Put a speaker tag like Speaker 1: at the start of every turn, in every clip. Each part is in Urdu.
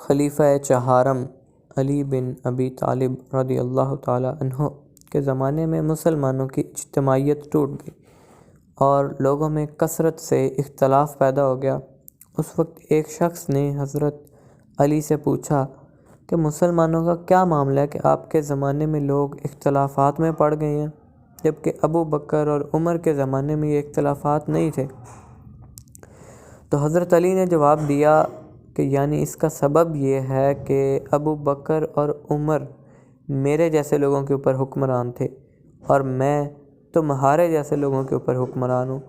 Speaker 1: خلیفہ چہارم علی بن ابی طالب رضی اللہ تعالیٰ عنہ کے زمانے میں مسلمانوں کی اجتماعیت ٹوٹ گئی اور لوگوں میں کثرت سے اختلاف پیدا ہو گیا۔ اس وقت ایک شخص نے حضرت علی سے پوچھا کہ مسلمانوں کا کیا معاملہ ہے کہ آپ کے زمانے میں لوگ اختلافات میں پڑ گئے ہیں، جبکہ ابو بکر اور عمر کے زمانے میں یہ اختلافات نہیں تھے؟ تو حضرت علی نے جواب دیا کہ یعنی اس کا سبب یہ ہے کہ ابو بکر اور عمر میرے جیسے لوگوں کے اوپر حکمران تھے اور میں تمہارے جیسے لوگوں کے اوپر حکمران ہوں۔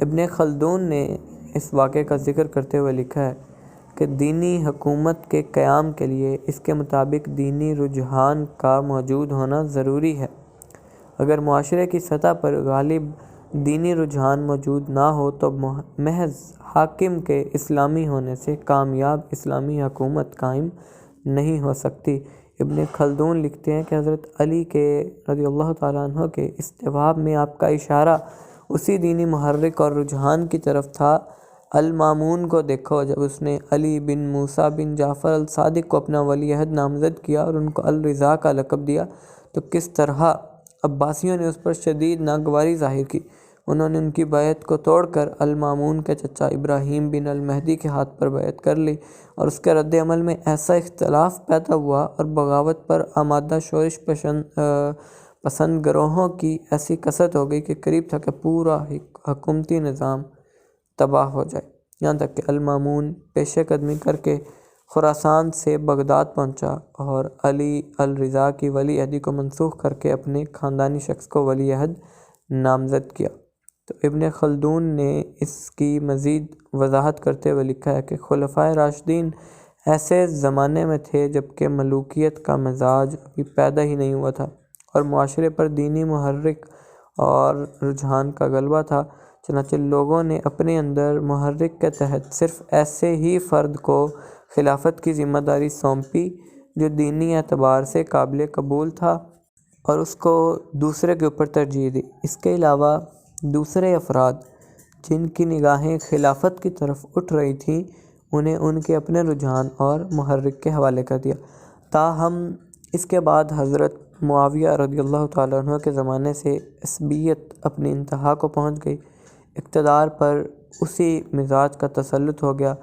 Speaker 1: ابن خلدون نے اس واقعے کا ذکر کرتے ہوئے لکھا ہے کہ دینی حکومت کے قیام کے لیے اس کے مطابق دینی رجحان کا موجود ہونا ضروری ہے۔ اگر معاشرے کی سطح پر غالب دینی رجحان موجود نہ ہو تو محض حاکم کے اسلامی ہونے سے کامیاب اسلامی حکومت قائم نہیں ہو سکتی۔ ابن خلدون لکھتے ہیں کہ حضرت علی کے رضی اللہ تعالیٰ عنہ کے اس جواب میں آپ کا اشارہ اسی دینی محرک اور رجحان کی طرف تھا۔ المامون کو دیکھو، جب اس نے علی بن موسیٰ بن جعفر الصادق کو اپنا ولی عہد نامزد کیا اور ان کو الرضا کا لقب دیا تو کس طرح عباسیوں نے اس پر شدید ناگواری ظاہر کی۔ انہوں نے ان کی بیعت کو توڑ کر المامون کے چچا ابراہیم بن المہدی کے ہاتھ پر بیعت کر لی اور اس کے رد عمل میں ایسا اختلاف پیدا ہوا اور بغاوت پر آمادہ شورش پسند گروہوں کی ایسی کثرت ہو گئی کہ قریب تھا کہ پورا حکومتی نظام تباہ ہو جائے، یہاں تک کہ المامون پیش قدمی کر کے خراسان سے بغداد پہنچا اور علی الرضا کی ولی عہدی کو منسوخ کر کے اپنے خاندانی شخص کو ولی عہد نامزد کیا۔ تو ابن خلدون نے اس کی مزید وضاحت کرتے ہوئے لکھا ہے کہ خلفائے راشدین ایسے زمانے میں تھے جبکہ ملوکیت کا مزاج ابھی پیدا ہی نہیں ہوا تھا اور معاشرے پر دینی محرک اور رجحان کا غلبہ تھا، چنانچہ لوگوں نے اپنے اندر محرک کے تحت صرف ایسے ہی فرد کو خلافت کی ذمہ داری سونپی جو دینی اعتبار سے قابل قبول تھا اور اس کو دوسرے کے اوپر ترجیح دی۔ اس کے علاوہ دوسرے افراد جن کی نگاہیں خلافت کی طرف اٹھ رہی تھیں انہیں ان کے اپنے رجحان اور محرک کے حوالے کر دیا۔ تاہم اس کے بعد حضرت معاویہ رضی اللہ تعالیٰ عنہ کے زمانے سے عصبیت اپنی انتہا کو پہنچ گئی، اقتدار پر اسی مزاج کا تسلط ہو گیا،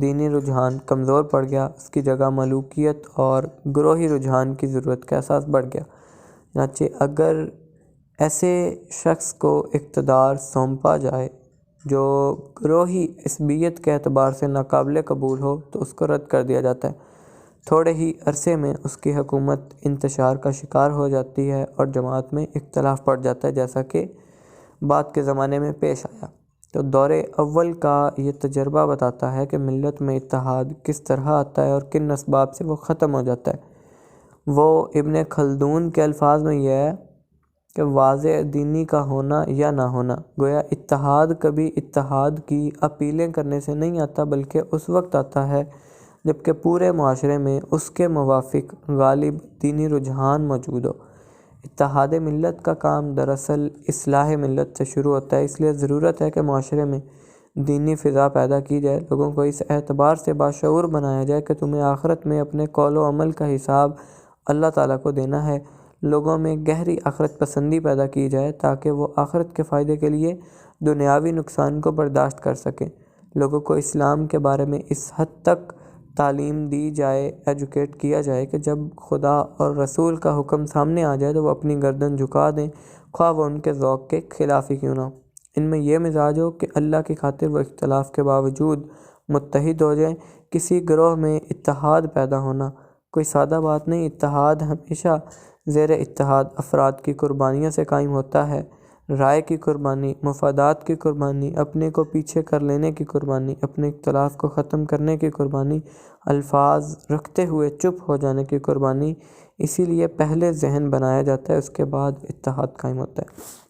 Speaker 1: دینی رجحان کمزور پڑ گیا، اس کی جگہ ملوکیت اور گروہی رجحان کی ضرورت کا احساس بڑھ گیا۔ چنانچہ اگر ایسے شخص کو اقتدار سونپا جائے جو گروہی عصبیت کے اعتبار سے ناقابل قبول ہو تو اس کو رد کر دیا جاتا ہے۔ تھوڑے ہی عرصے میں اس کی حکومت انتشار کا شکار ہو جاتی ہے اور جماعت میں اختلاف پڑ جاتا ہے، جیسا کہ بعد کے زمانے میں پیش آیا۔ تو دور اول کا یہ تجربہ بتاتا ہے کہ ملت میں اتحاد کس طرح آتا ہے اور کن اسباب سے وہ ختم ہو جاتا ہے۔ وہ ابن خلدون کے الفاظ میں یہ ہے کہ واضح دینی کا ہونا یا نہ ہونا، گویا اتحاد کبھی اتحاد کی اپیلیں کرنے سے نہیں آتا بلکہ اس وقت آتا ہے جبکہ پورے معاشرے میں اس کے موافق غالب دینی رجحان موجود ہو۔ اتحاد ملت کا کام دراصل اصلاح ملت سے شروع ہوتا ہے، اس لیے ضرورت ہے کہ معاشرے میں دینی فضا پیدا کی جائے، لوگوں کو اس اعتبار سے باشعور بنایا جائے کہ تمہیں آخرت میں اپنے قول و عمل کا حساب اللہ تعالیٰ کو دینا ہے۔ لوگوں میں گہری آخرت پسندی پیدا کی جائے تاکہ وہ آخرت کے فائدے کے لیے دنیاوی نقصان کو برداشت کر سکیں۔ لوگوں کو اسلام کے بارے میں اس حد تک تعلیم دی جائے، ایجوکیٹ کیا جائے کہ جب خدا اور رسول کا حکم سامنے آ جائے تو وہ اپنی گردن جھکا دیں، خواہ وہ ان کے ذوق کے خلاف ہی کیوں نہ ہو۔ ان میں یہ مزاج ہو کہ اللہ کی خاطر وہ اختلاف کے باوجود متحد ہو جائیں۔ کسی گروہ میں اتحاد پیدا ہونا کوئی سادہ بات نہیں، اتحاد ہمیشہ زیر اتحاد افراد کی قربانیوں سے قائم ہوتا ہے۔ رائے کی قربانی، مفادات کی قربانی، اپنے کو پیچھے کر لینے کی قربانی، اپنے اختلاف کو ختم کرنے کی قربانی، الفاظ رکھتے ہوئے چپ ہو جانے کی قربانی، اسی لیے پہلے ذہن بنایا جاتا ہے، اس کے بعد اتحاد قائم ہوتا ہے۔